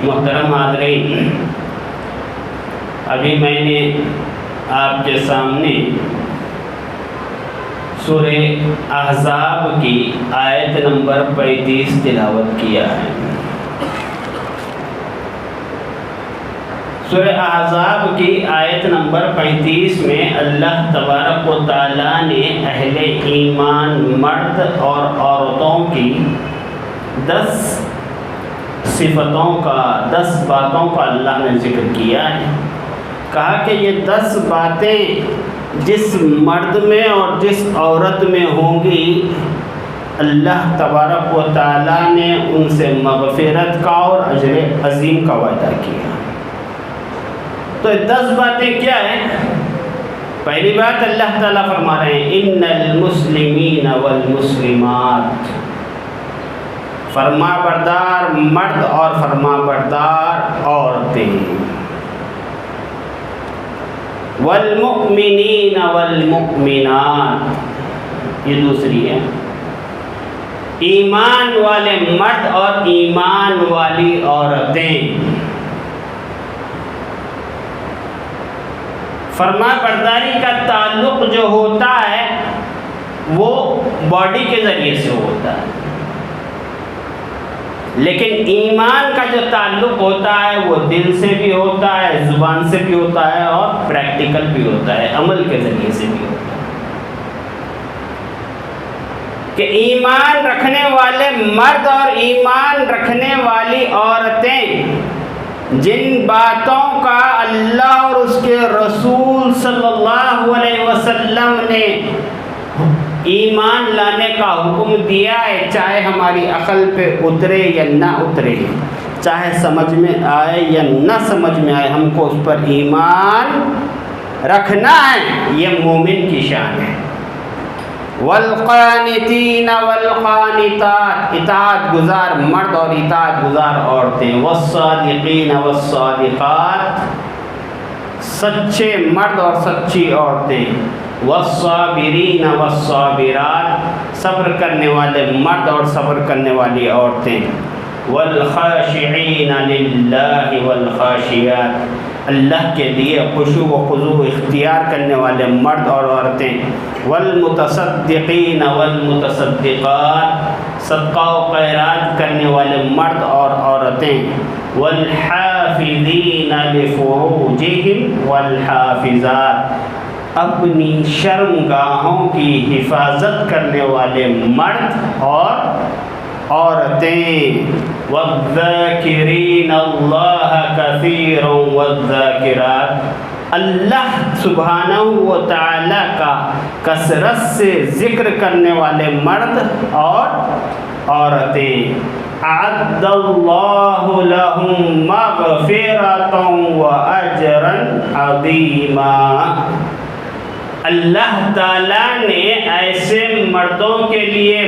محترم حاضرین، ابھی میں نے آپ کے سامنے سورہ احزاب کی آیت نمبر 35 تلاوت کیا ہے۔ سورہ احزاب کی آیت نمبر 35 میں اللہ تبارک و تعالیٰ نے اہل ایمان مرد اور عورتوں کی 10 صفتوں کا 10 باتوں کا اللہ نے ذکر کیا ہے۔ کہا کہ یہ 10 باتیں جس مرد میں اور جس عورت میں ہوں گی، اللہ تبارک و تعالیٰ نے ان سے مغفرت کا اور اجر عظیم کا وعدہ کیا۔ تو 10 باتیں کیا ہیں؟ پہلی بات اللہ تعالیٰ فرما رہے ہیں ان المسلمین والمسلمات، فرما بردار مرد اور فرما بردار عورتیں، والمؤمنین والمؤمنات، یہ دوسری ہے، ایمان والے مرد اور ایمان والی عورتیں۔ فرما برداری کا تعلق جو ہوتا ہے وہ باڈی کے ذریعے سے ہوتا ہے، لیکن ایمان کا جو تعلق ہوتا ہے وہ دل سے بھی ہوتا ہے، زبان سے بھی ہوتا ہے اور پریکٹیکل بھی ہوتا ہے، عمل کے ذریعے سے بھی ہوتا ہے۔ کہ ایمان رکھنے والے مرد اور ایمان رکھنے والی عورتیں جن باتوں کا اللہ اور اس کے رسول صلی اللہ علیہ وسلم نے ایمان لانے کا حکم دیا ہے، چاہے ہماری عقل پہ اترے یا نہ اترے، چاہے سمجھ میں آئے یا نہ سمجھ میں آئے، ہم کو اس پر ایمان رکھنا ہے، یہ مومن کی شان ہے۔ والقانتین والقانتات، اطاعت گزار مرد اور اطاعت گزار عورتیں، والصادقین والصادقات، سچے مرد اور سچی عورتیں، والصابرین والصابرات، صبر کرنے والے مرد اور صبر کرنے والی عورتیں، والخاشعین للہ والخاشعات، اللہ کے لیے خشوع و خضوع اختیار کرنے والے مرد اور عورتیں، والمتصدقین والمتصدقات، صدقہ و خیرات کرنے والے مرد اور عورتیں، والحافظین لفروجہم والحافظات، اپنی شرمگاہوں کی حفاظت کرنے والے مرد اور عورتیں، والذاکرین اللہ کثیرا والذاکرات، اللہ سبحانہ و تعالی کا کثرت سے ذکر کرنے والے مرد اور عورتیں، اعد اللہ لہم مغفرۃ واجرا عظیما، اللہ تعالیٰ نے ایسے مردوں کے لیے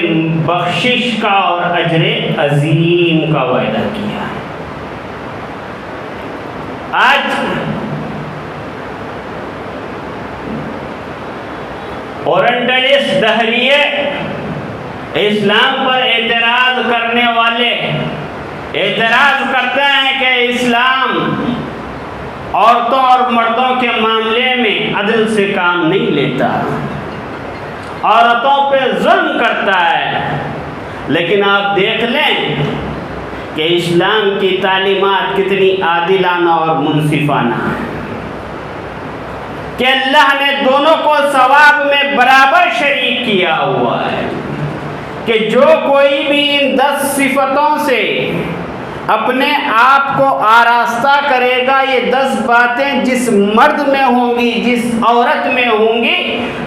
بخشش کا اور اجر عظیم کا وعدہ کیا۔ آج اورنٹلسٹ دہریے اسلام پر اعتراض کرنے والے اعتراض کرتے ہیں کہ اسلام عورتوں اور مردوں کے معاملے میں عدل سے کام نہیں لیتا، عورتوں پہ ظلم کرتا ہے، لیکن آپ دیکھ لیں کہ اسلام کی تعلیمات کتنی عادلانہ اور منصفانہ ہیں، کہ اللہ نے دونوں کو ثواب میں برابر شریک کیا ہوا ہے، کہ جو کوئی بھی ان 10 صفتوں سے اپنے آپ کو آراستہ کرے گا، یہ 10 باتیں جس مرد میں ہوں گی، جس عورت میں ہوں گی،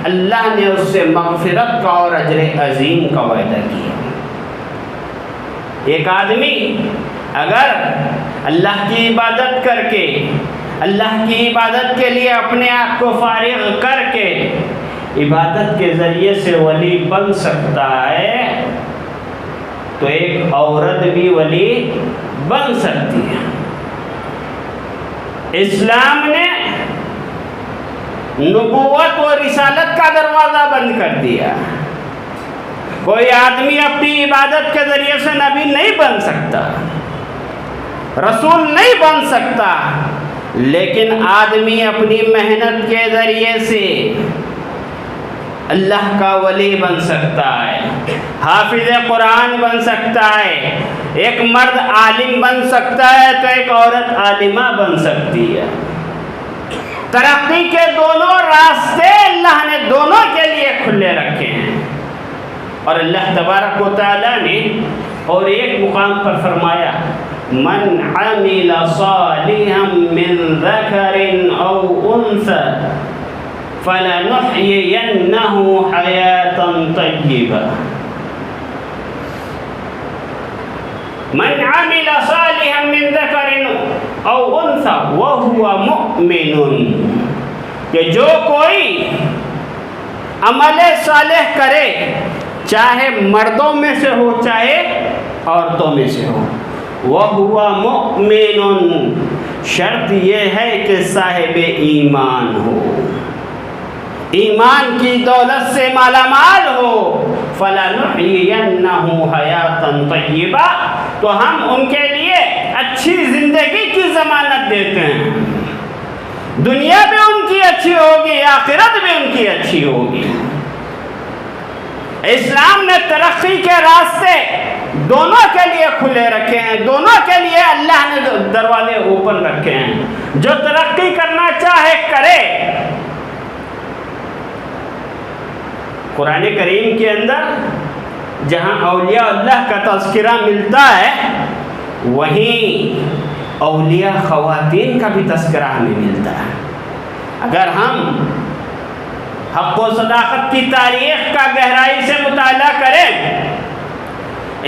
اللہ نے اس سے مغفرت کا اور اجر عظیم کا وعدہ کیا۔ ایک آدمی اگر اللہ کی عبادت کر کے، اللہ کی عبادت کے لیے اپنے آپ کو فارغ کر کے عبادت کے ذریعے سے ولی بن سکتا ہے، تو ایک عورت بھی ولی بن سکتی ہے۔ اسلام نے نبوت و رسالت کا دروازہ بند کر دیا، کوئی آدمی اپنی عبادت کے ذریعے سے نبی نہیں بن سکتا، رسول نہیں بن سکتا، لیکن آدمی اپنی محنت کے ذریعے سے اللہ کا ولی بن سکتا ہے، حافظ قرآن بن سکتا ہے، ایک مرد عالم بن سکتا ہے تو ایک عورت عالمہ بن سکتی ہے۔ ترقی کے دونوں راستے اللہ نے دونوں کے لیے کھلے رکھے ہیں، اور اللہ تبارک و تعالیٰ نے اور ایک مقام پر فرمایا من عمل صالحا من ذکر او انثى فلنحيينه حياة طيبة، من عمل صالحا من ذکر او انثى وهو مؤمن، کہ جو کوئی عمل صالح کرے چاہے مردوں میں سے ہو چاہے عورتوں میں سے ہو، وَهُوَ مُؤْمِنٌ، شرط یہ ہے کہ صاحب ایمان ہو، ایمان کی دولت سے مالا مال ہو، فَلَنُحْيِيَنَّهُ حَيَاةً طَيِّبَةً، تو ہم ان کے لیے اچھی زندگی کی ضمانت دیتے ہیں، دنیا بھی ان کی اچھی ہوگی، آخرت بھی ان کی اچھی ہوگی۔ اسلام نے ترقی کے راستے دونوں کے لیے کھلے رکھے ہیں، دونوں کے لیے اللہ نے دروازے اوپن رکھے ہیں، جو ترقی کرنا چاہے کرے۔ قرآن کریم کے اندر جہاں اولیاء اللہ کا تذکرہ ملتا ہے، وہیں اولیاء خواتین کا بھی تذکرہ ہمیں ملتا ہے۔ اگر ہم حق و صداقت کی تاریخ کا گہرائی سے مطالعہ کریں،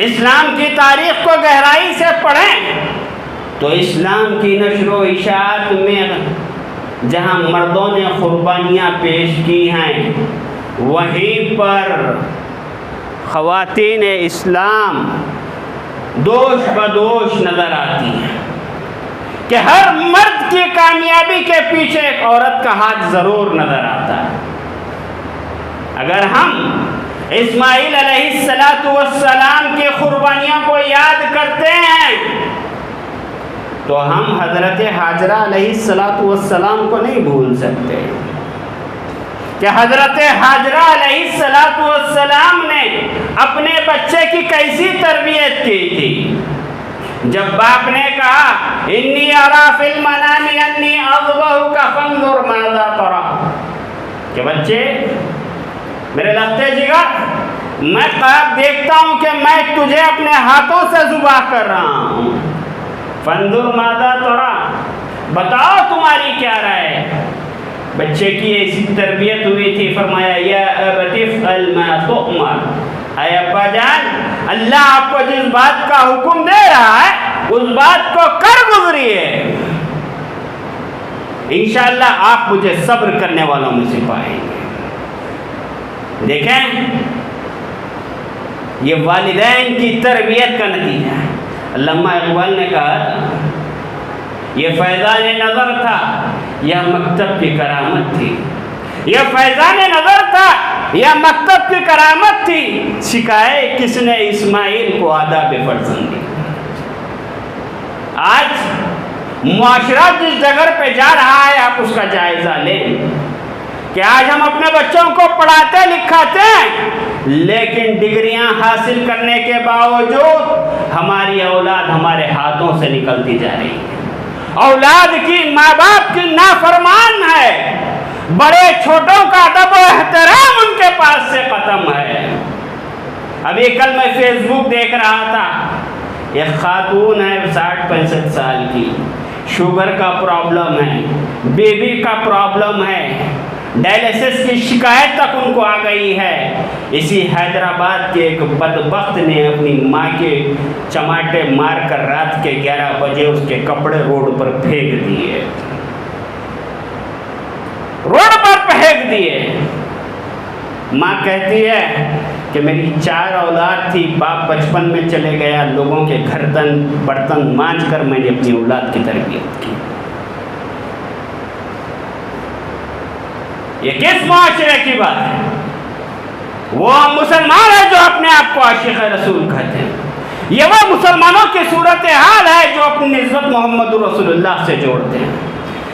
اسلام کی تاریخ کو گہرائی سے پڑھیں، تو اسلام کی نشر و اشاعت میں جہاں مردوں نے قربانیاں پیش کی ہیں، وہیں پر خواتین اسلام دوش بدوش نظر آتی ہیں، کہ ہر مرد کی کامیابی کے پیچھے ایک عورت کا ہاتھ ضرور نظر آتا ہے۔ اگر ہم اسماعیل علیہ السلام کی قربانیوں کو یاد کرتے ہیں تو ہم حضرت حاجرہ علیہ السلام کو نہیں بھول سکتے، کہ حضرت حاجرہ علیہ السلام نے اپنے بچے کی کیسی تربیت کی تھی۔ جب باپ نے کہا انی ارا فی المنام انی اذبحک فانظر ماذا تری، کہ بچے میرے لگتے جگر، میں خواب دیکھتا ہوں کہ میں تجھے اپنے ہاتھوں سے ذبح کر رہا ہوں، فانظر ماذا تری، بتاؤ تمہاری کیا رائے ہے۔ بچے کی ایسی تربیت ہوئی تھی، فرمایا یا ابت افعل ما تؤمر، اے ابا جان اللہ آپ کو جس بات کا حکم دے رہا ہے اس بات کو کر گزریے، انشاءاللہ آپ مجھے صبر کرنے والوں میں سے پائیں گے۔ دیکھیں یہ والدین کی تربیت کا نتیجہ ہے۔ علامہ اقبال نے کہا تھا یہ فیضان نظر تھا یا مکتب کی کرامت تھی، یہ فیضان نظر تھا یا مکتب کی کرامت تھی، سکھائے کس نے اسماعیل کو آداب فرزندی۔ آج معاشرہ جس جگہ پہ جا رہا ہے آپ اس کا جائزہ لیں، کہ آج ہم اپنے بچوں کو پڑھاتے لکھاتے ہیں، لیکن ڈگریاں حاصل کرنے کے باوجود ہماری اولاد ہمارے ہاتھوں سے نکلتی جا رہی ہے، اولاد کی ماں باپ کی نافرمان ہے، بڑے چھوٹوں کا ادب و احترام ان کے پاس سے ختم ہے۔ ابھی کل میں فیس بک دیکھ رہا تھا، ایک خاتون ہے 60-65 سال کی، شوگر کا پرابلم ہے، بی پی کا پرابلم ہے، ڈائلیسس کی شکایت تک ان کو آ گئی ہے۔ اسی حیدرآباد کے ایک بدبخت نے اپنی ماں کے چماٹے مار کر رات کے 11 بجے اس کے کپڑے روڈ پر پھینک دیے، روڈ پر پھینک دیے۔ ماں کہتی ہے کہ میری 4 اولاد تھی، باپ بچپن میں چلے گیا، لوگوں کے گھر برتن مانج کر میں نے اپنی اولاد کی تربیت کی۔ یہ کس معاشرے کی بات ہے؟ وہ مسلمان ہے جو اپنے آپ کو عاشق رسول کہتے ہیں، یہ وہ مسلمانوں کی صورتحال ہے جو اپنی نسبت محمد رسول اللہ سے جوڑتے ہیں.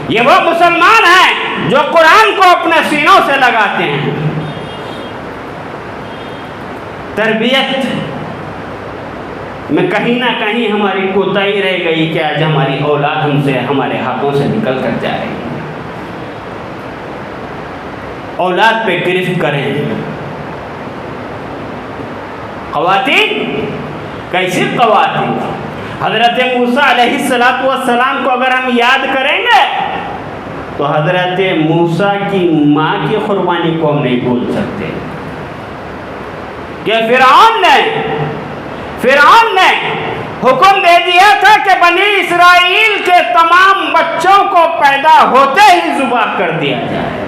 یہ وہ مسلمان ہیں جو قرآن کو اپنے سینوں سے لگاتے ہیں. تربیت میں کہیں نہ کہیں ہماری کوتاہی رہ گئی کہ آج ہماری اولاد ہم سے ہمارے ہاتھوں سے نکل کر جا رہی ہے. اولاد پہ گرفت کریں. خواتین کیسی خواتین؟ حضرت موسیٰ علیہ السلام کو اگر ہم یاد کریں گے تو حضرت موسیٰ کی ماں کی قربانی کو ہم نہیں بھول سکتے کہ فرعون نے حکم دے دیا تھا کہ بنی اسرائیل کے تمام بچوں کو پیدا ہوتے ہی ذبح کر دیا جائے.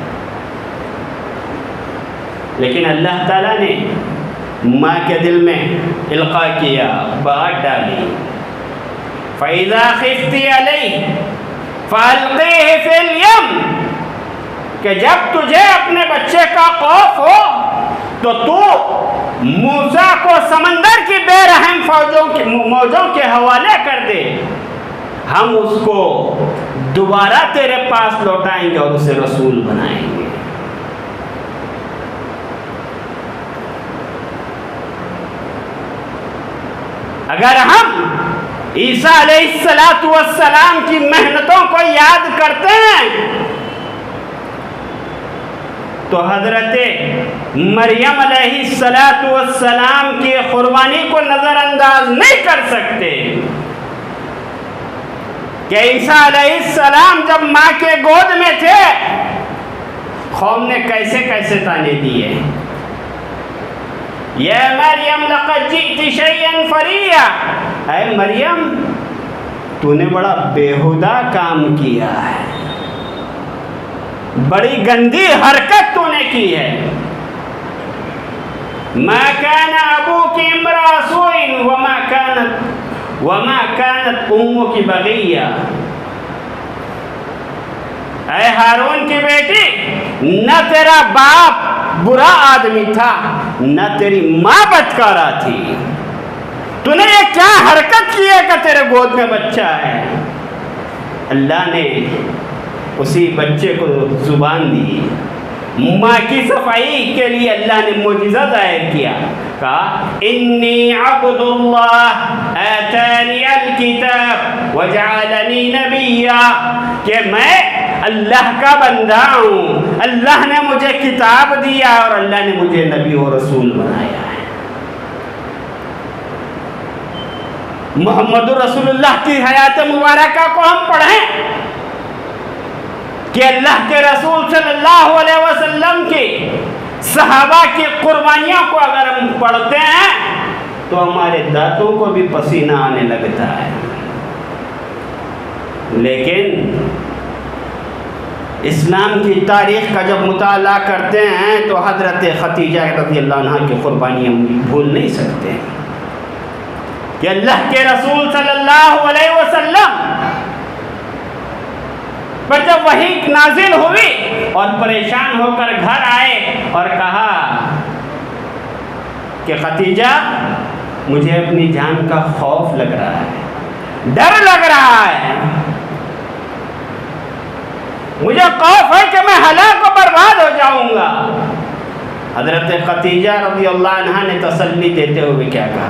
لیکن اللہ تعالیٰ نے ماں کے دل میں القاء کیا، بات ڈالی. فَإِذَا خِفْتِ عَلَيْهِ فَأَلْقِيهِ فِي الْيَمِّ کہ جب تجھے اپنے بچے کا خوف ہو تو موسیٰ کو سمندر کی بے رحم موجوں کے حوالے کر دے، ہم اس کو دوبارہ تیرے پاس لوٹائیں گے اور اسے رسول بنائیں گے. اگر ہم عیسیٰ علیہ السلام کی محنتوں کو یاد کرتے ہیں تو حضرت مریم علیہ السلام کی قربانی کو نظر انداز نہیں کر سکتے کہ عیسیٰ علیہ السلام جب ماں کے گود میں تھے قوم نے کیسے کیسے تانے دیے. یا مریم لقد جئت شیئا فریا، اے مریم تو نے بڑا بیہودہ کام کیا ہے، بڑی گندی حرکت تو نے کی ہے. ما كان ابوك امرأ سوء وما كانت امك بغيا. اے ہارون کی بیٹی، نہ تیرا باپ برا آدمی تھا نہ تیری ماں بدکارا تھی. تو نے یہ کیا حرکت کی ہے کہ تیرے گود میں بچہ ہے؟ اللہ نے اسی بچے کو زبان دی. ماں کی صفائی کے لیے اللہ نے معجزہ ظاہر کیا، کہا انی عبد اللہ آتانی الکتاب وجعلنی نبیا، کہ میں اللہ کا بندہ ہوں، اللہ نے مجھے کتاب دیا اور اللہ نے مجھے نبی و رسول بنایا ہے. محمد رسول اللہ کی حیات مبارکہ کو ہم پڑھیں کہ اللہ کے رسول صلی اللہ علیہ وسلم کی صحابہ کی قربانیوں کو اگر ہم پڑھتے ہیں تو ہمارے دانتوں کو بھی پسینہ آنے لگتا ہے. لیکن اسلام کی تاریخ کا جب مطالعہ کرتے ہیں تو حضرت ختیجہ رضی اللہ عنہ کی قربانی ہم بھول نہیں سکتے کہ اللہ کے رسول صلی اللہ علیہ وسلم پر جب وحی نازل ہوئی اور پریشان ہو کر گھر آئے اور کہا کہ ختیجہ مجھے اپنی جان کا خوف لگ رہا ہے، ڈر لگ رہا ہے، مجھے خوف ہے کہ میں ہلاک و برباد ہو جاؤں گا. حضرت ختیجہ رضی اللہ عنہ نے تسلی دیتے ہوئے کیا کہا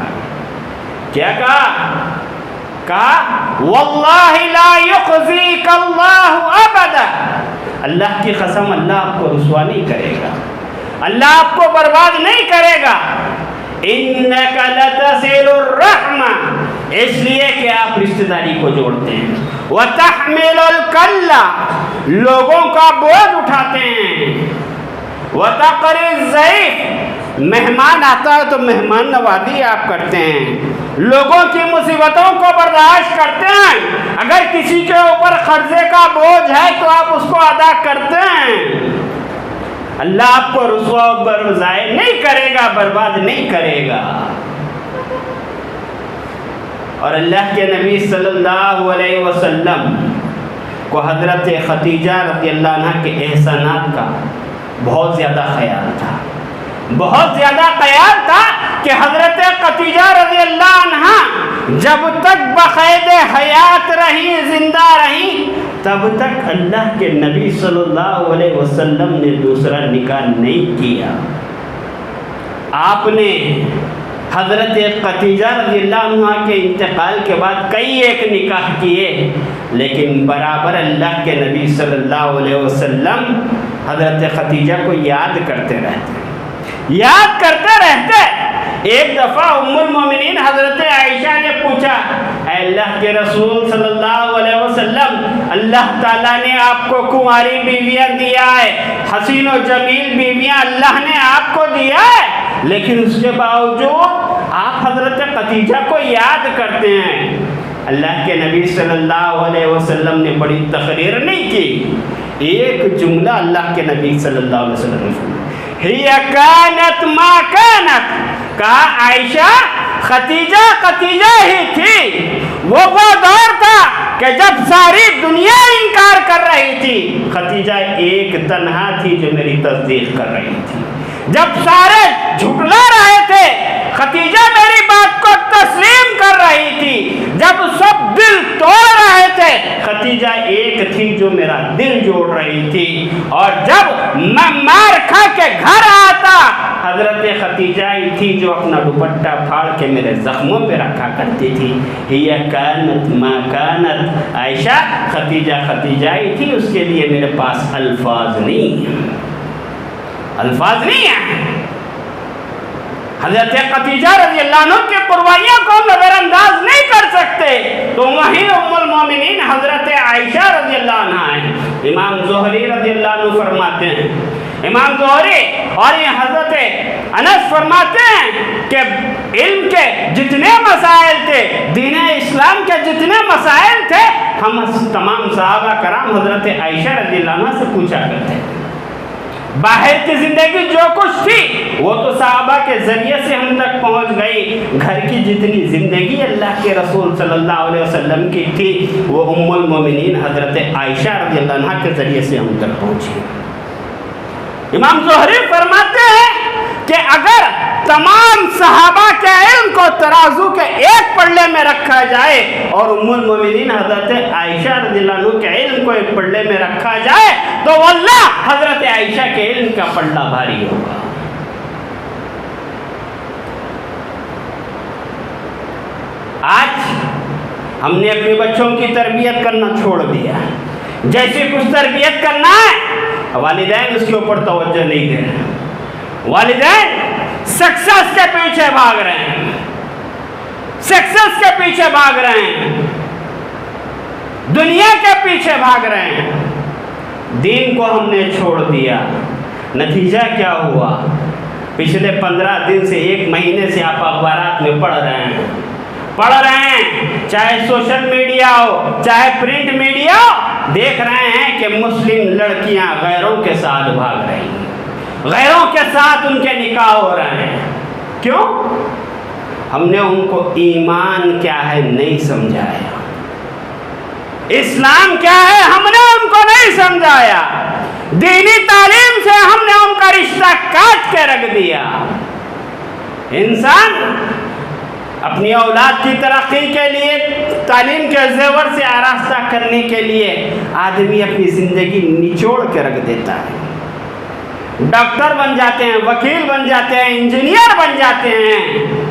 واللہ لا یخزیک اللہ ابدا، اللہ کی قسم اللہ آپ کو رسوا نہیں کرے گا، اللہ آپ کو برباد نہیں کرے گا. انک لتصل الرحمہ، اس لیے کہ آپ رشتہ داری کو جوڑتے ہیں، وتحمل الکلہ، لوگوں کا بوجھ اٹھاتے ہیں، وتقری الضیف، مہمان آتا ہے تو مہمان نوازی آپ کرتے ہیں، لوگوں کی مصیبتوں کو برداشت کرتے ہیں، اگر کسی کے اوپر قرضے کا بوجھ ہے تو آپ اس کو ادا کرتے ہیں. اللہ آپ کو رسوا و ضائع نہیں کرے گا، برباد نہیں کرے گا. اور اللہ کے نبی صلی اللہ علیہ وسلم کو حضرت ختیجہ رضی اللہ عنہ کے احسانات کا بہت زیادہ خیال تھا، بہت زیادہ خیال تھا کہ حضرت خدیجہ رضی اللہ عنہ جب تک بقید حیات رہی، زندہ رہی، تب تک اللہ کے نبی صلی اللہ علیہ وسلم نے دوسرا نکاح نہیں کیا۔ آپ نے حضرت خدیجہ رضی اللہ عنہ کے انتقال کے بعد کئی ایک نکاح کیے، لیکن برابر اللہ کے نبی صلی اللہ علیہ وسلم حضرت خدیجہ کو یاد کرتے رہتے۔ ایک دفعہ ام المومنین حضرت عائشہ نے پوچھا، اے اللہ کے رسول صلی اللہ علیہ وسلم، اللہ تعالیٰ نے آپ کو کنواری بیویاں دیا ہے، حسین و جمیل بیویاں اللہ نے آپ کو دیا ہے، لیکن اس کے باوجود آپ حضرت خدیجہ کو یاد کرتے ہیں۔ اللہ کے نبی صلی اللہ علیہ وسلم نے بڑی تقریر نہیں کی، ایک جملہ اللہ کے نبی صلی اللہ علیہ وسلم نے فرمایا، ہی کانت ما کانت، کہا عائشہ خدیجہ ہی تھی۔ وہ دور تھا کہ جب ساری دنیا انکار کر رہی تھی، خدیجہ ایک تنہا تھی جو میری تصدیق کر رہی تھی۔ جب سارے جھٹلا رہے تھے، خدیجہ میری بات کو تسلیم کر رہی تھی۔ جب سب دل توڑ رہے تھے، خدیجہ ایک تھی جو میرا دل جوڑ رہی تھی۔ اور جب میں مار کھا کے گھر آتا، حضرت خدیجہ ہی تھی جو اپنا دوپٹہ پھاڑ کے میرے زخموں پہ رکھا کرتی تھی۔ ہی کانت ما کانت، عائشہ خدیجہ ہی تھی، اس کے لیے میرے پاس الفاظ نہیں ہیں۔ حضرت خدیجہ رضی اللہ عنہ کی قربانیوں کو نظر انداز نہیں کر سکتے، تو وہیں ام المومنین حضرت عائشہ رضی اللہ عنہ ہیں۔ امام زہری رضی اللہ عنہ فرماتے ہیں، امام زہری اور یہ حضرت انس فرماتے ہیں کہ علم کے جتنے مسائل تھے، دین اسلام کے جتنے مسائل تھے، ہم تمام صحابہ کرام حضرت عائشہ رضی اللہ عنہ سے پوچھا کرتے ہیں۔ باہر کی زندگی جو کچھ تھی وہ تو صحابہ کے ذریعے سے ہم تک پہنچ گئی، گھر کی جتنی زندگی اللہ کے رسول صلی اللہ علیہ وسلم کی تھی وہ ام المومنین حضرت عائشہ رضی اللہ عنہ کے ذریعے سے ہم تک پہنچی۔ امام زہری فرماتے ہیں کہ اگر تمام صحابہ کے علم کو ترازو کے ایک پلڑے میں رکھا جائے اور ام المومنین حضرت عائشہ رضی اللہ عنہ کے علم کو ایک پلڑے میں رکھا جائے تو واللہ حضرت عائشہ کے علم کا پلڑا بھاری ہوگا۔ آج ہم نے اپنے بچوں کی تربیت کرنا چھوڑ دیا، جیسے کچھ تربیت کرنا ہے والدین اس کے اوپر توجہ نہیں دے رہے، والدین سکسیس کے پیچھے بھاگ رہے ہیں، سکسیس کے پیچھے بھاگ رہے ہیں، دنیا کے پیچھے بھاگ رہے ہیں، دین کو ہم نے چھوڑ دیا۔ نتیجہ کیا ہوا؟ پچھلے 15 دن سے 1 مہینے سے آپ اخبارات میں پڑھ رہے ہیں، چاہے سوشل میڈیا ہو چاہے پرنٹ میڈیا ہو، دیکھ رہے ہیں کہ مسلم لڑکیاں غیروں کے ساتھ بھاگ رہی ہیں، غیروں کے ساتھ ان کے نکاح ہو رہے ہیں۔ کیوں؟ ہم نے ان کو ایمان کیا ہے نہیں سمجھایا، اسلام کیا ہے ہم نے ان کو نہیں سمجھایا، دینی تعلیم سے ہم نے ان کا رشتہ کاٹ کے رکھ دیا۔ انسان اپنی اولاد کی ترقی کے لیے، تعلیم کے زیور سے آراستہ کرنے کے لیے آدمی اپنی زندگی نچوڑ کے رکھ دیتا ہے، ڈاکٹر بن جاتے ہیں، وکیل بن جاتے ہیں، انجینئر بن جاتے ہیں۔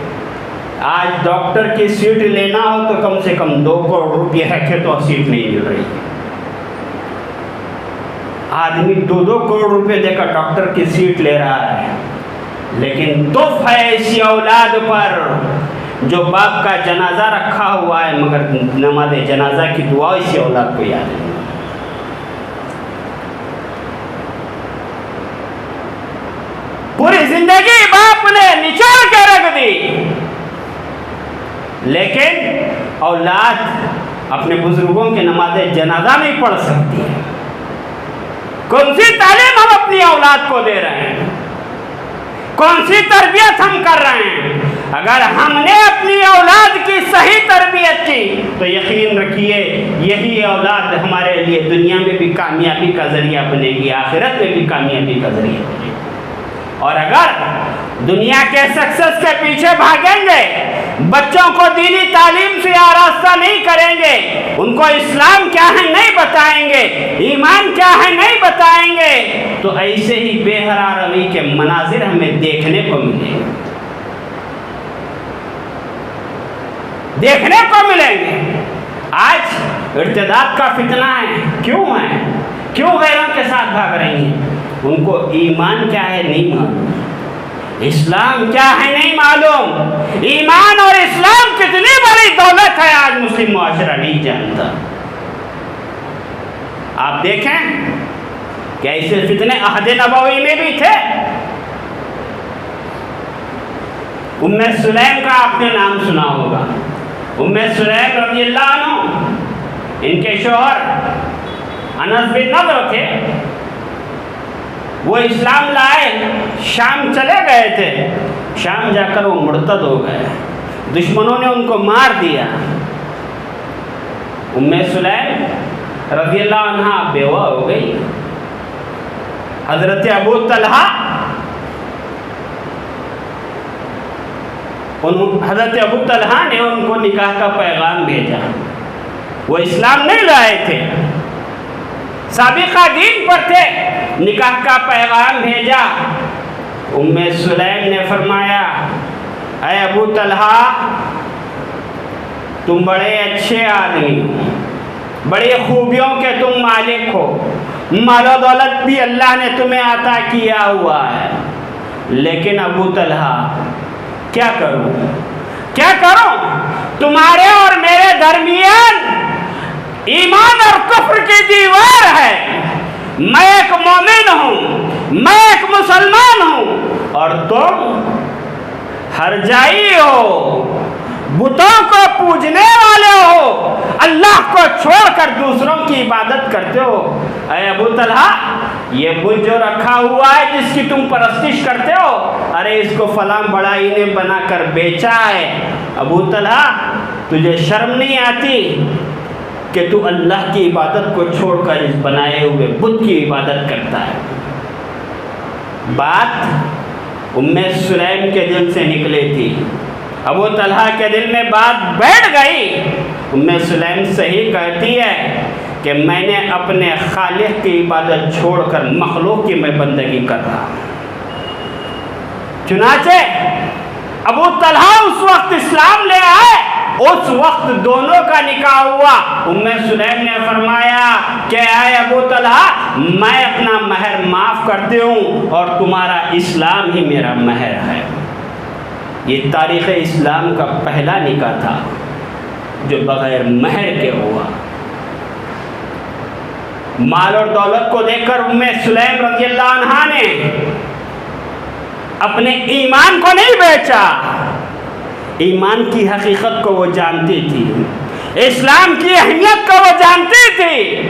آج ڈاکٹر کی سیٹ لینا ہو تو کم سے کم 2 کروڑ روپے رکھے تو سیٹ نہیں مل رہی۔ آدمی 2 کروڑ روپے دے کر ڈاکٹر کی سیٹ لے رہا ہے، لیکن دف ہے ایسی اولاد پر جو باپ کا جنازہ رکھا ہوا ہے مگر نماز جنازہ کی دعا اسی اولاد کو یاد نہیں۔ پوری زندگی باپ نے نچوڑ کے رکھ دی، لیکن اولاد اپنے بزرگوں کے نماز جنازہ نہیں پڑھ سکتی ہے۔ کون سی تعلیم ہم اپنی اولاد کو دے رہے ہیں؟ کون سی تربیت ہم کر رہے ہیں؟ اگر ہم نے اپنی اولاد کی صحیح تربیت کی تو یقین رکھیے یہی اولاد ہمارے لیے دنیا میں بھی کامیابی کا ذریعہ بنے گی، آخرت میں بھی کامیابی کا ذریعہ بنے گی۔ اور اگر دنیا کے سکسیس کے پیچھے بھاگیں گے، بچوں کو دینی تعلیم سے آراستہ نہیں کریں گے، ان کو اسلام کیا ہے نہیں بتائیں گے، ایمان کیا ہے نہیں بتائیں گے، تو ایسے ہی بے حیا روی کے مناظر ہمیں دیکھنے کو ملیں گے، دیکھنے کو ملیں گے۔ آج ارتداد کا فتنہ ہے، کیوں ہے؟ کیوں غیروں کے ساتھ بھاگ رہی ہیں؟ ان کو ایمان کیا ہے نہیں معلوم، اسلام کیا ہے نہیں معلوم۔ ایمان اور اسلام کتنی بڑی دولت ہے آج مسلم معاشرہ نہیں جانتا۔ آپ دیکھیں کہ ایسے فتنے عہد نبوی میں بھی تھے۔ ام سلیم کا آپ نے نام سنا ہوگا، ام سلیم رضی اللہ عنہ، ان کے شوہر انس بن نضر تھے، وہ اسلام لائے، شام چلے گئے تھے، شام جا کر وہ مرتد ہو گئے، دشمنوں نے ان کو مار دیا۔ ام سلیم رضی اللہ عنہ بیوہ ہو گئی۔ حضرت ابو طلحہ نے ان کو نکاح کا پیغام بھیجا، وہ اسلام نہیں لائے تھے، سابقہ دین پر تھے، نکاح کا پیغام بھیجا۔ ام سلیم نے فرمایا، اے ابو طلحہ، تم بڑے اچھے آدمی ہو، بڑی خوبیوں کے تم مالک ہو، مال و دولت بھی اللہ نے تمہیں عطا کیا ہوا ہے، لیکن ابو طلحہ کیا کروں؟ تمہارے اور میرے درمیان ایمان اور کفر کی دیوار ہے، میں ایک مومن ہوں، میں ایک مسلمان ہوں، اور تم ہرجائی ہو، بتوں کو پوجنے والے ہو، اللہ کو چھوڑ کر دوسروں کی عبادت کرتے ہو۔ اے ابو طلحہ، یہ بت جو رکھا ہوا ہے جس کی تم پرستش کرتے ہو، ارے اس کو فلاں بڑائی نے بنا کر بیچا ہے۔ ابو طلحہ، تجھے شرم نہیں آتی کہ تو اللہ کی عبادت کو چھوڑ کر اس بنائے ہوئے بت کی عبادت کرتا ہے؟ بات ام سلیم کے دل سے نکلی تھی، ابو طلحہ کے دل میں بات بیٹھ گئی۔ ام سلیم صحیح کہتی ہے کہ میں نے اپنے خالق کی عبادت چھوڑ کر مخلوق کی میں بندگی کر رہا ہوں۔ چنانچہ ابو طلحہ اس وقت اسلام لے آئے، اس وقت دونوں کا نکاح ہوا۔ ام سلیم نے فرمایا کہ اے ابو طلحہ، میں اپنا مہر معاف کرتی ہوں اور تمہارا اسلام ہی میرا مہر ہے۔ یہ تاریخ اسلام کا پہلا نکاح تھا جو بغیر مہر کے ہوا۔ مال اور دولت کو دیکھ کر ام سلیم رضی اللہ عنہا نے اپنے ایمان کو نہیں بیچا، ایمان کی حقیقت کو وہ جانتی تھی، اسلام کی اہمیت کو وہ جانتی تھی۔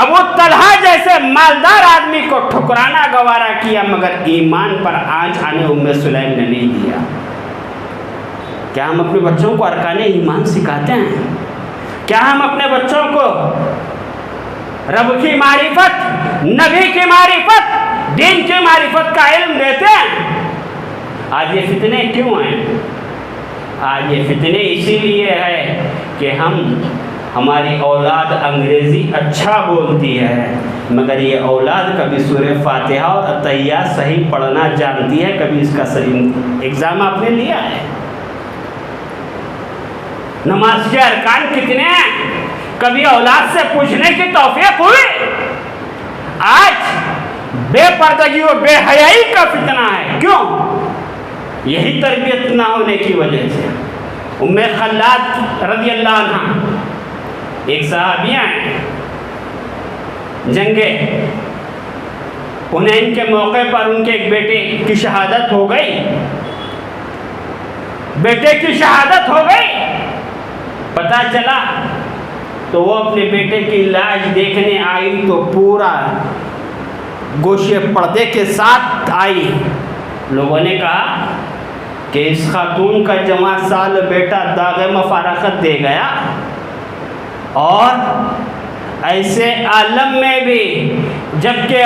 ابو طلحہ جیسے مالدار آدمی کو ٹھکرانا گوارا کیا، مگر ایمان پر آنچ آنے ام سلیم نے نہیں دیا۔ کیا ہم اپنے بچوں کو ارکان ایمان سکھاتے ہیں؟ کیا ہم اپنے بچوں کو رب کی معرفت، نبی کی معرفت، دین کی معرفت کا علم دیتے ہیں؟ آج یہ فتنے کیوں ہیں؟ آج یہ فتنے اسی لیے ہے کہ ہماری اولاد انگریزی اچھا بولتی ہے، مگر یہ اولاد کبھی سورہ فاتحہ اور اتحیات صحیح پڑھنا جانتی ہے، کبھی اس کا صحیح ایگزام آپ نے لیا ہے؟ نماز کے ارکان کتنے ہیں؟ کبھی اولاد سے پوچھنے کی توفیق ہوئی؟ آج بے پردگی و بے حیائی کا فتنہ ہے، کیوں؟ یہی تربیت نہ ہونے کی وجہ سے۔ ام خلاد رضی اللہ عنہ ایک صحابیہ ہیں، جنگ حنین کے موقع پر ان کے ایک بیٹے کی شہادت ہو گئی، بیٹے کی شہادت ہو گئی۔ پتہ چلا تو وہ اپنے بیٹے کی لاش دیکھنے آئی تو پورا گوشے پردے کے ساتھ آئی۔ لوگوں نے کہا کہ اس خاتون کا جوان سال بیٹا داغ مفارقت دے گیا اور ایسے عالم میں بھی جبکہ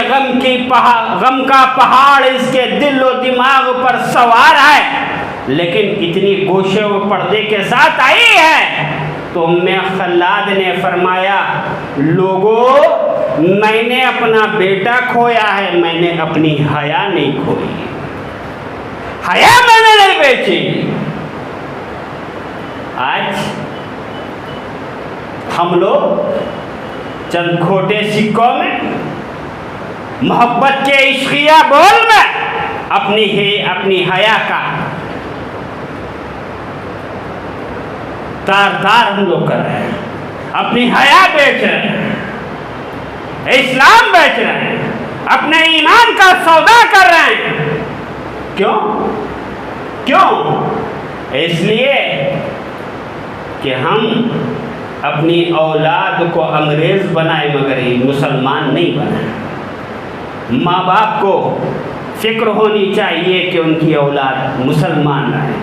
غم کا پہاڑ اس کے دل و دماغ پر سوار ہے، لیکن اتنی گوشے و پردے کے ساتھ آئی ہے، تو خلاد نے فرمایا لوگوں، میں نے اپنا بیٹا کھویا ہے، میں نے اپنی حیا نہیں کھوئی، حیا میں نے نہیں بیچی۔ آج ہم لوگ چند کھوٹے سکوں میں، محبت کے عشقیہ بول میں اپنی حیا کا تار ہم لوگ کر رہے ہیں، اپنی حیا بیچ رہے ہیں، اسلام بیچ رہے ہیں، اپنے ایمان کا سودا کر رہے ہیں۔ کیوں؟ اس لیے کہ ہم اپنی اولاد کو انگریز بنائے مگر مسلمان نہیں بنائے۔ ماں باپ کو فکر ہونی چاہیے کہ ان کی اولاد مسلمان رہے۔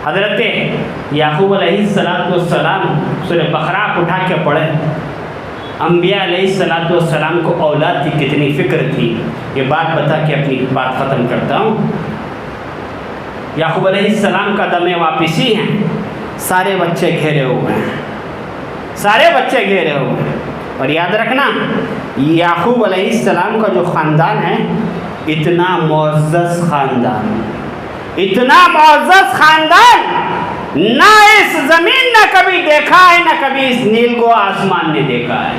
حضرت یعقوب علیہ السلام سورہ بقرہ اٹھا کے پڑھے، انبیاء علیہ السلام کو اولاد کی کتنی فکر تھی۔ یہ بات بتا کے اپنی بات ختم کرتا ہوں۔ یعقوب علیہ السلام کا دم واپسی ہے، سارے بچے گھیرے ہوئے ہیں، اور یاد رکھنا یعقوب علیہ السلام کا جو خاندان ہے اتنا معزز خاندان نہ اس زمین نے کبھی دیکھا ہے، نہ کبھی اس نیل کو آسمان نے دیکھا ہے۔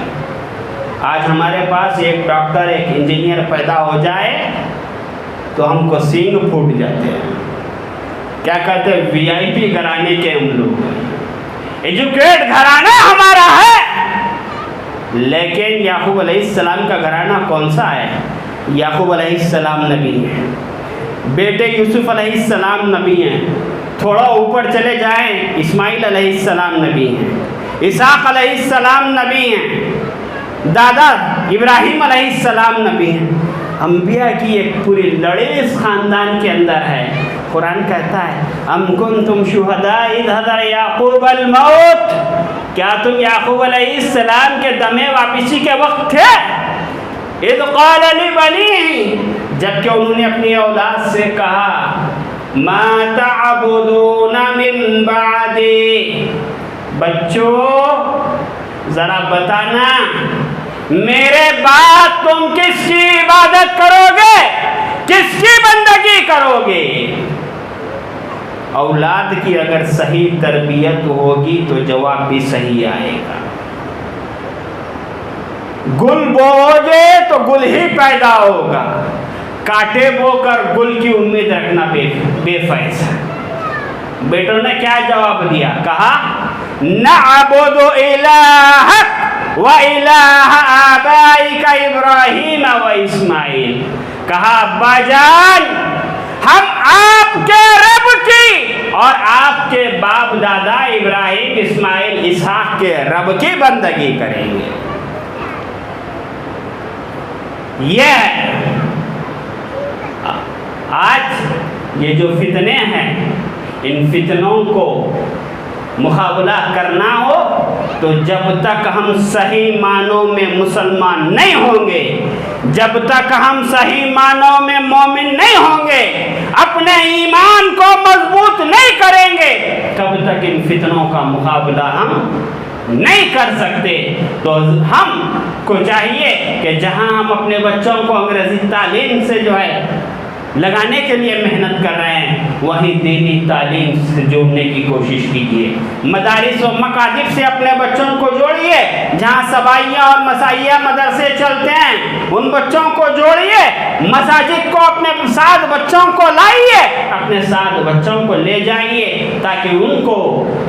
آج ہمارے پاس ایک ڈاکٹر، ایک انجینئر پیدا ہو جائے تو ہم کو سینگ پھوٹ جاتے ہیں۔ کیا کہتے ہیں؟ وی آئی پی گھرانے کے ہم لوگ، ایجوکیٹ گھرانہ ہمارا ہے۔ لیکن یعقوب علیہ السلام کا گھرانہ کون سا ہے؟ یعقوب علیہ السلام نبی ہیں، بیٹے یوسف علیہ السلام نبی ہیں، تھوڑا اوپر چلے جائیں اسماعیل علیہ السلام نبی ہیں، اسحاق علیہ السلام نبی ہیں، دادا ابراہیم علیہ السلام نبی ہیں۔ انبیاء کی ایک پوری لڑے اس خاندان کے اندر ہے۔ قرآن کہتا ہے ام کنتم شہداء اذ حضر یعقوب الموت، کیا تم یعقوب علیہ السلام کے دم واپسی کے وقت تھے؟ اذ قال لبنیہ، جبکہ انہوں نے اپنی اولاد سے کہا ما تعبدون من بعدی، بچوں ذرا بتانا میرے بعد تم کس کی عبادت کرو گے، کس کی بندگی کرو گے؟ اولاد کی اگر صحیح تربیت ہوگی تو جواب بھی صحیح آئے گا۔ گل بو گے تو گل ہی پیدا ہوگا، کاٹے بو کر گل کی امید رکھنا بے فائدہ۔ بیٹوں نے کیا جواب دیا؟ کہا نعبد الہک وَإِلَٰهَ آبَائِكَ إِبْرَاهِيمَ وَإِسْمَاعِيلَ، کہا ابا جان ہم آپ کے رب کی اور آپ کے باپ دادا ابراہیم، اسماعیل، اسحاق کے رب کی بندگی کریں گے۔ یہ آج یہ جو فتنے ہیں، ان فتنوں کو مقابلہ کرنا ہو تو جب تک ہم صحیح معنوں میں مسلمان نہیں ہوں گے، جب تک ہم صحیح معنوں میں مومن نہیں ہوں گے، اپنے ایمان کو مضبوط نہیں کریں گے، تب تک ان فتنوں کا مقابلہ ہم نہیں کر سکتے۔ تو ہم کو چاہیے کہ جہاں ہم اپنے بچوں کو انگریزی تعلیم سے جو ہے لگانے کے لیے محنت کر رہے ہیں، وہیں دینی تعلیم سے جوڑنے کی کوشش کیجیے۔ مدارس و مکاتب سے اپنے بچوں کو جوڑیے، جہاں سبائیہ اور مسائیہ مدرسے چلتے ہیں ان بچوں کو جوڑیے، مساجد کو اپنے ساتھ بچوں کو لائیے، اپنے ساتھ بچوں کو لے جائیے تاکہ ان کو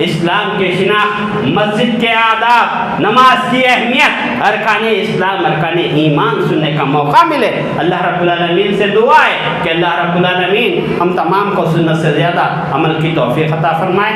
اسلام کے شناخت، مسجد کے آداب، نماز کی اہمیت، ارکان اسلام، ارکان ایمان سننے کا موقع ملے۔ اللہ رب العالمین سے دعا ہے کہ اللہ رب العالمین ہم تمام کو سنت سے زیادہ عمل کی توفیق عطا فرمائے۔